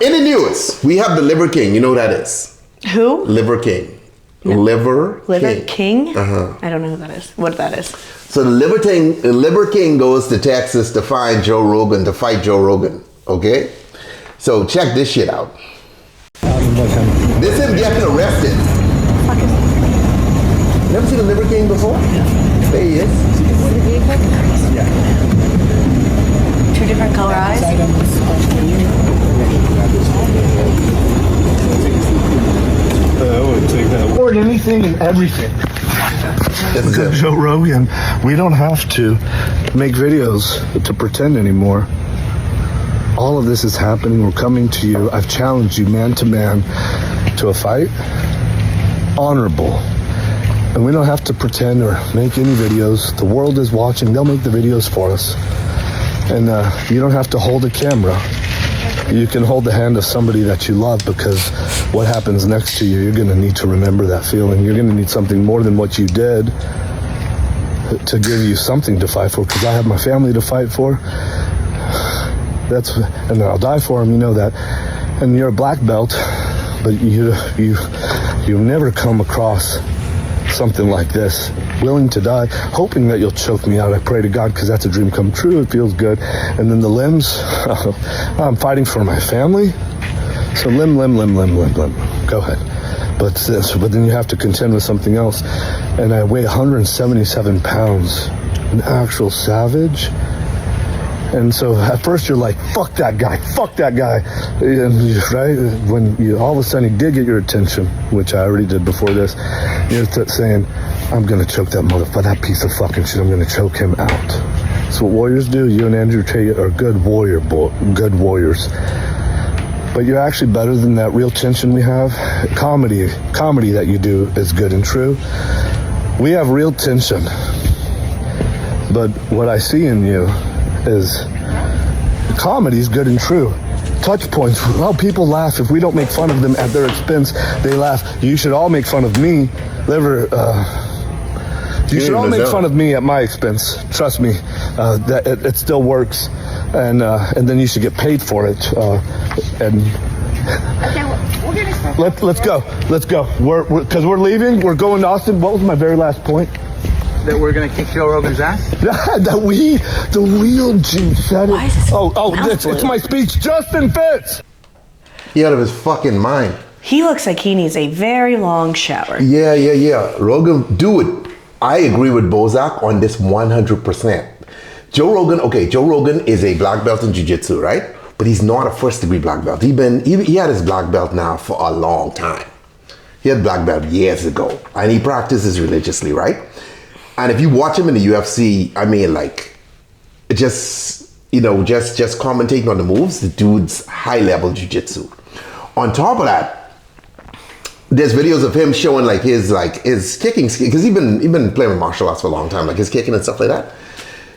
In the news, we have the Liver King. You know who that is? Who? Liver King. No. Liver King? Uh-huh. I don't know who that is. What that is. So the Liver King goes to Texas to find Joe Rogan, to fight Joe Rogan. Okay? So check this shit out. This is him getting arrested. Never seen the Liver King before? There he is. Yeah. Two different color eyes? I would take that. Or anything and everything. Because Joe Rogan, we don't have to make videos to pretend anymore. All of this is happening. We're coming to you. I've challenged you man to man to a fight. Honorable. And we don't have to pretend or make any videos. The world is watching. They'll make the videos for us. And you don't have to hold a camera. You can hold the hand of somebody that you love, because what happens next to you, you're going to need to remember that feeling. You're going to need something more than what you did to give you something to fight for, because I have my family to fight for. And I'll die for them, you know that. And you're a black belt, but you've never come across something like this, willing to die, hoping that you'll choke me out. I pray to God, because that's a dream come true. It feels good. And then the limbs, I'm fighting for my family. So limb. Go ahead. But then you have to contend with something else. And I weigh 177 pounds, an actual savage. And so at first you're like, fuck that guy. And, right? When you all of a sudden he did get your attention, which I already did before this, you're saying, I'm going to choke that motherfucker, that piece of fucking shit, I'm going to choke him out. That's what warriors do. You and Andrew Tate are good warriors. But you're actually better than that real tension we have. Comedy that you do is good and true. We have real tension. But what I see in you is comedy is good and true. Touch points. Well, people laugh if we don't make fun of them at their expense. They laugh. You should all make fun of me. You should all make fun of me at my expense. Trust me, that it still works, and then you should get paid for it. Okay, we're gonna start. Let's go. Because we're leaving. We're going to Austin. What was my very last point? That we're gonna kick Joe Rogan's ass? The wheel juice said it. It's my speech. Justin Fitz. He out of his fucking mind. He looks like he needs a very long shower. Yeah. Rogan, dude, I agree with Bozak on this 100%. Joe Rogan is a black belt in Jiu-Jitsu, right? But he's not a first degree black belt. He had his black belt now for a long time. He had black belt years ago, and he practices religiously, right? And if you watch him in the UFC, I mean, like, just commentating on the moves, the dude's high level jiu-jitsu. On top of that, there's videos of him showing his kicking skill, because he's been playing with martial arts for a long time, like his kicking and stuff like that.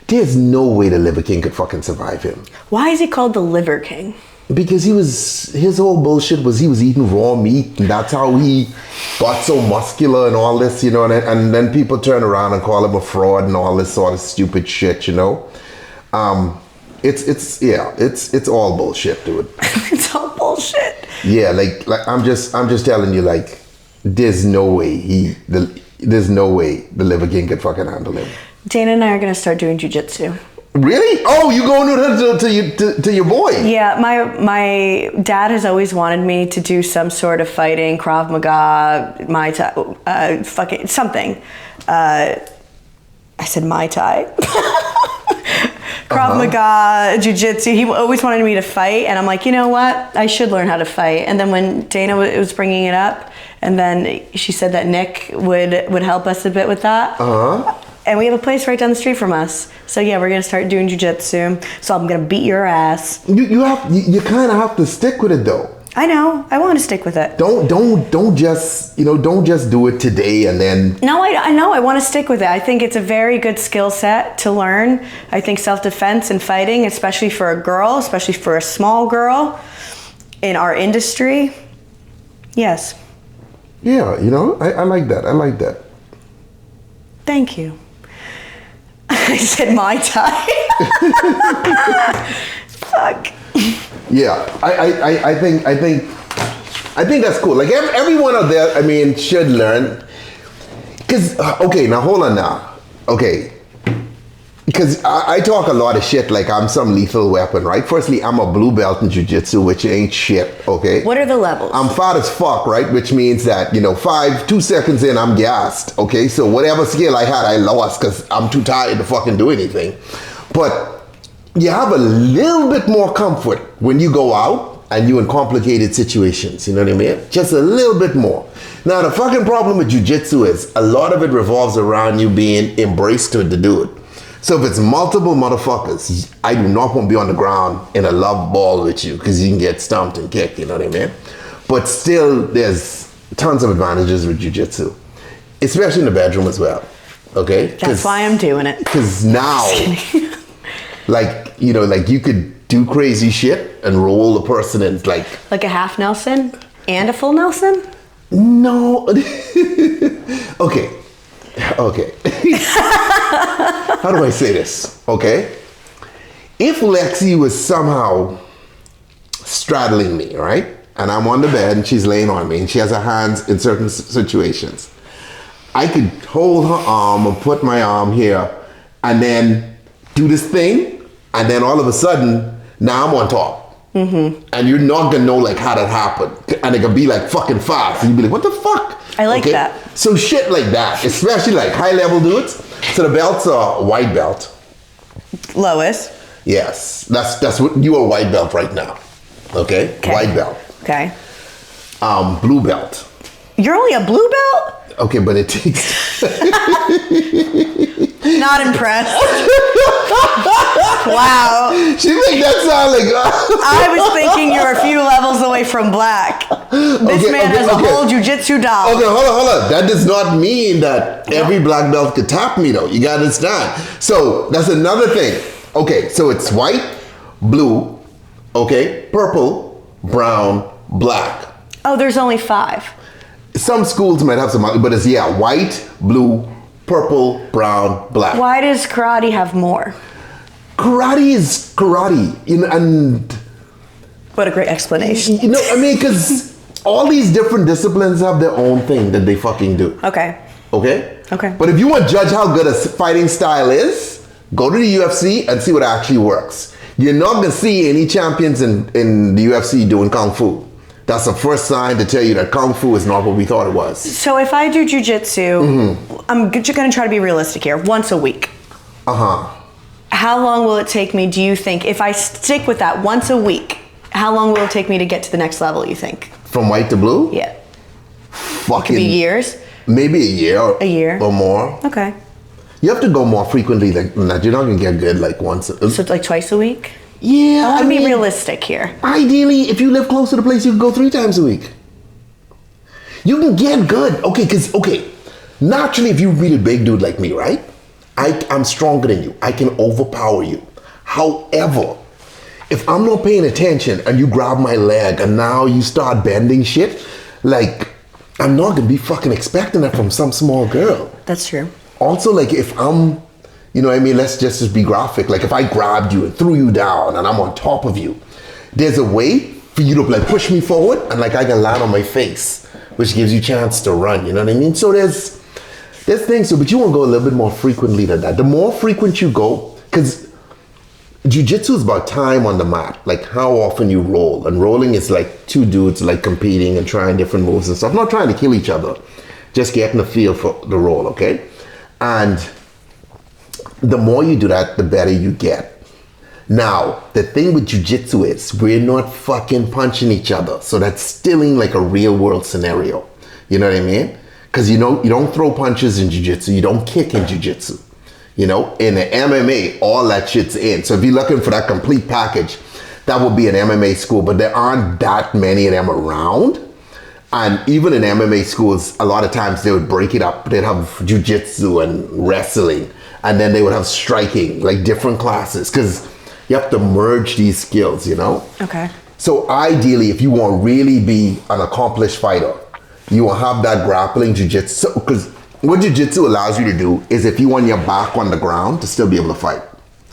There's no way the Liver King could fucking survive him. Why is he called the Liver King? Because his whole bullshit was he was eating raw meat, and that's how he got so muscular and all this, you know, and then people turn around and call him a fraud and all this sort of stupid shit, you know. It's all bullshit, dude. It's all bullshit. Yeah, like I'm just telling you, like, there's no way the Liver King could fucking handle him. Dana and I are gonna start doing jiu-jitsu. Really? Oh, you going to your boy? Yeah, my dad has always wanted me to do some sort of fighting, Krav Maga, Muay Thai, fucking something. I said Muay Thai. Krav Maga, Jiu-Jitsu. He always wanted me to fight, and I'm like, you know what? I should learn how to fight. And then when Dana was bringing it up, and then she said that Nick would help us a bit with that. And we have a place right down the street from us. So yeah, we're gonna start doing jiu-jitsu. So I'm gonna beat your ass. You kind of have to stick with it though. I know. I want to stick with it. Don't just do it today and then. No, I know. I want to stick with it. I think it's a very good skill set to learn. I think self-defense and fighting, especially for a girl, especially for a small girl in our industry. Yes. Yeah, I like that. Thank you. I said Muay Thai. Fuck. Yeah, I think that's cool. Like everyone out there, I mean, should learn. Cause okay, now hold on now. Okay, because I talk a lot of shit like I'm some lethal weapon, right? Firstly, I'm a blue belt in jiu-jitsu, which ain't shit. Okay. What are the levels? I'm fat as fuck, right? Which means that 2 seconds in, I'm gassed. Okay, so whatever skill I had, I lost because I'm too tired to fucking do anything. But you have a little bit more comfort when you go out and you in complicated situations, you know what I mean? Just a little bit more. Now, the fucking problem with jiu-jitsu is a lot of it revolves around you being embraced to do it. So if it's multiple motherfuckers, I do not want to be on the ground in a love ball with you because you can get stumped and kicked, you know what I mean? But still, there's tons of advantages with jiu-jitsu, especially in the bedroom as well, okay? That's why I'm doing it. Because now, like you could do crazy shit and roll the person in like a half Nelson and a full Nelson? No. Okay. How do I say this? Okay. If Lexi was somehow straddling me, right? And I'm on the bed and she's laying on me and she has her hands in certain situations, I could hold her arm and put my arm here and then do this thing, and then all of a sudden, now I'm on top. Mm-hmm. And you're not gonna know like how that happened. And it could be like fucking fast. And you'd be like, what the fuck? I like that. So shit like that, especially like high level dudes. So the belts are white belt. Lois. Yes. That's what you are, white belt right now. Okay? White belt. Okay. Blue belt. You're only a blue belt? Okay, but it takes Not impressed. Wow. She made that sound like I was thinking you're a few levels away from black. This man has a whole jiu-jitsu doll. Okay, hold on. That does not mean that every black belt could tap me though. You gotta understand. So that's another thing. Okay, so it's white, blue, okay, purple, brown, black. Oh, there's only 5. Some schools might have some, but it's white, blue, purple, brown, black. Why does karate have more? Karate is karate, and what a great explanation. I mean, because all these different disciplines have their own thing that they fucking do. Okay. Okay. But if you want to judge how good a fighting style is, go to the UFC and see what actually works. You're not gonna see any champions in the UFC doing kung fu. That's the first sign to tell you that kung fu is not what we thought it was. So if I do jiu-jitsu, I'm just going to try to be realistic here, once a week. How long will it take me, do you think, if I stick with that once a week, how long will it take me to get to the next level, you think? From white to blue? Yeah. Fucking. Could be years? Maybe a year. A year. Or more. Okay. You have to go more frequently than that. You're not going to get good like once. So like twice a week? Yeah, I want to be realistic here. Ideally, if you live close to the place, you can go 3 times a week. You can get good. Okay, naturally, if you're a really big dude like me, right? I'm stronger than you. I can overpower you. However, if I'm not paying attention and you grab my leg and now you start bending shit, like, I'm not going to be fucking expecting that from some small girl. That's true. Also, like, if I'm... You know what I mean? Let's just be graphic. Like if I grabbed you and threw you down and I'm on top of you, there's a way for you to like push me forward and like I can land on my face, which gives you a chance to run. You know what I mean? So there's things. So, but you want to go a little bit more frequently than that. The more frequent you go, because jiu-jitsu is about time on the mat, like how often you roll. And rolling is like 2 dudes like competing and trying different moves and stuff. Not trying to kill each other, just getting a feel for the roll, okay? And the more you do that, the better you get. Now, the thing with jiu-jitsu is we're not fucking punching each other. So that's still in like a real world scenario. You know what I mean? Because you don't throw punches in jiu-jitsu. You don't kick in jiu-jitsu. In the MMA, all that shit's in. So if you're looking for that complete package, that would be an MMA school. But there aren't that many of them around. And even in MMA schools, a lot of times they would break it up. They'd have jiu-jitsu and wrestling. And then they would have striking, like different classes, because you have to merge these skills, Okay. So ideally, if you want to really be an accomplished fighter, you will have that grappling jiu-jitsu. Because what jiu-jitsu allows you to do is if you want your back on the ground, to still be able to fight,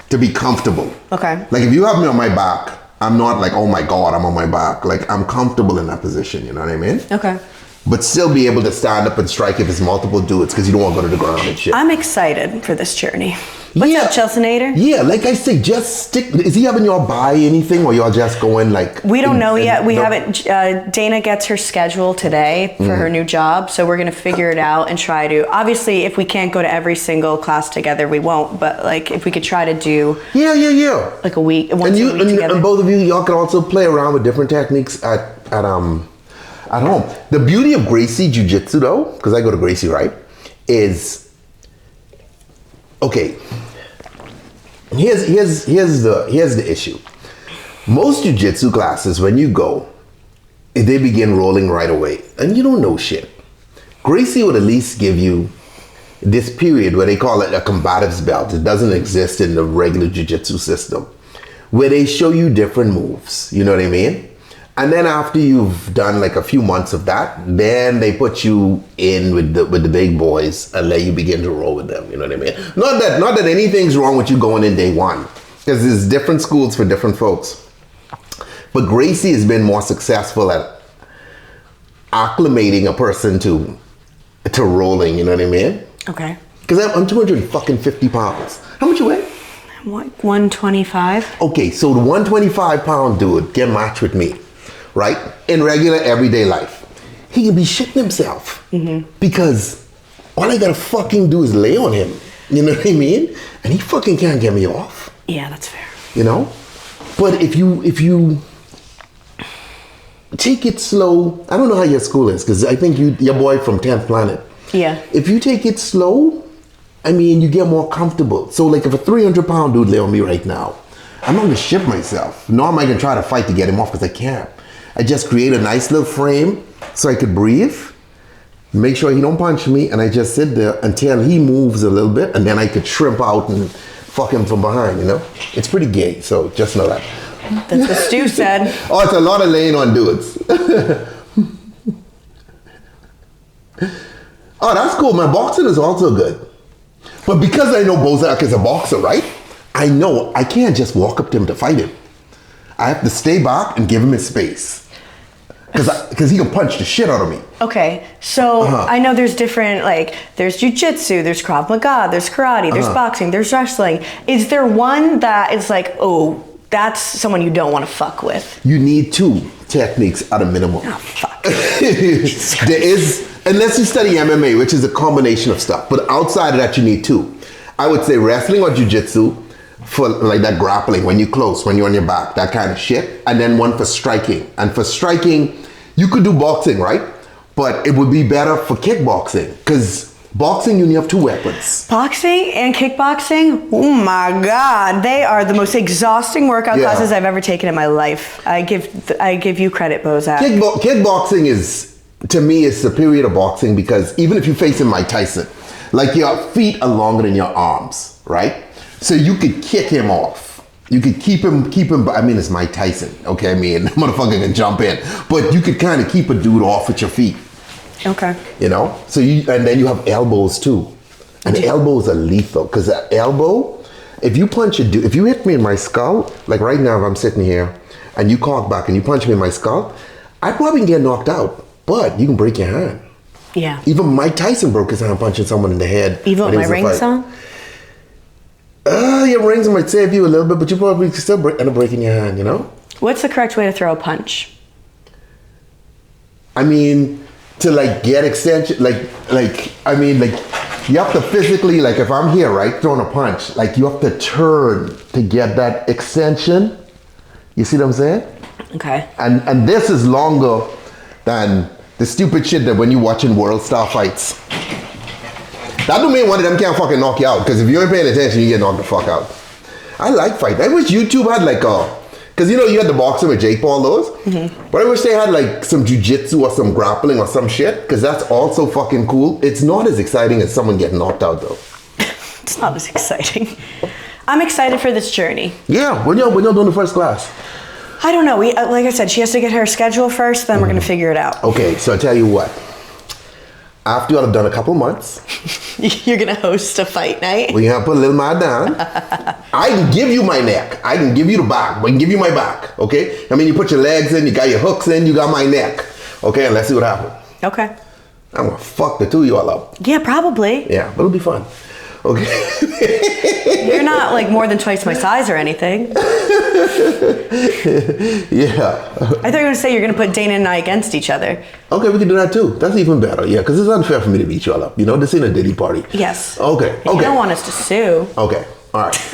to be comfortable. Okay. Like if you have me on my back I'm not like, oh my God, I'm on my back. Like, I'm comfortable in that position, you know what I mean? Okay. But still be able to stand up and strike if it's multiple dudes, because you don't want to go to the ground and shit. I'm excited for this journey. What's up, Chelseanator? Yeah, like I say, just stick. Is he having y'all buy anything, or y'all just going like? We don't know yet. We haven't. Dana gets her schedule today for her new job, so we're gonna figure it out and try to. Obviously, if we can't go to every single class together, we won't. But like, if we could try to do. Yeah. Like a week, once and you, a week together. And both of you, y'all can also play around with different techniques at home. The beauty of Gracie Jiu-Jitsu, though, because I go to Gracie, right, is okay. Here's the issue. Most jiu-jitsu classes, when you go, they begin rolling right away, and you don't know shit. Gracie would at least give you this period where they call it a combatives belt. It doesn't exist in the regular jiu-jitsu system, where they show you different moves. You know what I mean? And then after you've done like a few months of that, then they put you in with the big boys and let you begin to roll with them. You know what I mean? Not that anything's wrong with you going in day one, because there's different schools for different folks. But Gracie has been more successful at acclimating a person to rolling. You know what I mean? Okay. Because I'm 250 pounds. How much you weigh? I'm like 125. Okay, so the 125-pound dude get matched with me, right? In regular everyday life, he can be shitting himself because all I gotta fucking do is lay on him. You know what I mean? And he fucking can't get me off. Yeah, that's fair. You know? But if you take it slow, I don't know how your school is, because I think your boy from 10th Planet. Yeah. If you take it slow, I mean, you get more comfortable. So like if a 300-pound dude lay on me right now, I'm not gonna shit myself. Nor am I gonna try to fight to get him off, because I can't. I just create a nice little frame so I could breathe, make sure he don't punch me, and I just sit there until he moves a little bit, and then I could shrimp out and fuck him from behind, you know? It's pretty gay, so just know that. That's what Stu said. Oh, it's a lot of laying on dudes. Oh, that's cool. My boxing is also good. But because I know Bozak is a boxer, right? I know I can't just walk up to him to fight him. I have to stay back and give him his space. Because he can punch the shit out of me. Okay, so I know there's different, like, there's jiu-jitsu, there's Krav Maga, there's karate, there's boxing, there's wrestling. Is there one that is like, oh, that's someone you don't want to fuck with? You need 2 techniques at a minimum. Oh, fuck. There is, unless you study MMA, which is a combination of stuff. But outside of that, you need 2. I would say wrestling or jiu-jitsu for like that grappling, when you're close, when you're on your back, that kind of shit. And then one for striking. And for striking, you could do boxing, right? But it would be better for kickboxing, because boxing, you need to have 2 weapons. Boxing and kickboxing, oh my God, they are the most exhausting workout classes I've ever taken in my life. I give you credit, Bozak. Kickboxing is, to me, is superior to boxing, because even if you're facing Mike Tyson, like your feet are longer than your arms, right? So you could kick him off. You could keep him, I mean, it's Mike Tyson, okay? I mean, the motherfucker can jump in. But you could kind of keep a dude off with your feet. Okay. You know? So and then you have elbows too. And elbows are lethal, because an elbow, if you punch a dude, if you hit me in my skull, like right now if I'm sitting here, and you cock back and you punch me in my skull, I probably can get knocked out, but you can break your hand. Yeah. Even Mike Tyson broke his hand punching someone in the head. Even with my ring song? Your rings might save you a little bit, but you probably still end up breaking your hand, you know? What's the correct way to throw a punch? I mean, to like get extension, like you have to physically, like if I'm here, right, throwing a punch, like you have to turn to get that extension. You see what I'm saying? Okay. And this is longer than the stupid shit that when you watching World Star fights. That don't mean one of them can't fucking knock you out, because if you ain't paying attention, you get knocked the fuck out. I like fighting. I wish YouTube had like because you know you had the boxing with Jake Paul, those. But I wish they had like some jiu-jitsu or some grappling or some shit, because that's also fucking cool. It's not as exciting as someone getting knocked out though. It's not as exciting. I'm excited for this journey. Yeah, when y'all doing the first class? I don't know. Like I said, she has to get her schedule first, then we're gonna figure it out. Okay, so I tell you what. After you all have done a couple months, You're gonna host a fight night. we have to put a little man down. I can give you my neck. I can give you the back. I can give you my back. Okay? I mean, you put your legs in, you got your hooks in, you got my neck. Okay? And let's see what happens. Okay. I'm gonna fuck the two of you all up. Yeah, probably. Yeah, but it'll be fun. Okay. You're not like more than twice my size or anything. Yeah. I thought you were gonna say you're gonna put Dana and I against each other. Okay, we can do that too. That's even better. Yeah, because it's unfair for me to beat you all up. You know, this ain't a Diddy party. Yes. Okay. You Okay. don't want us to sue. Okay. All right.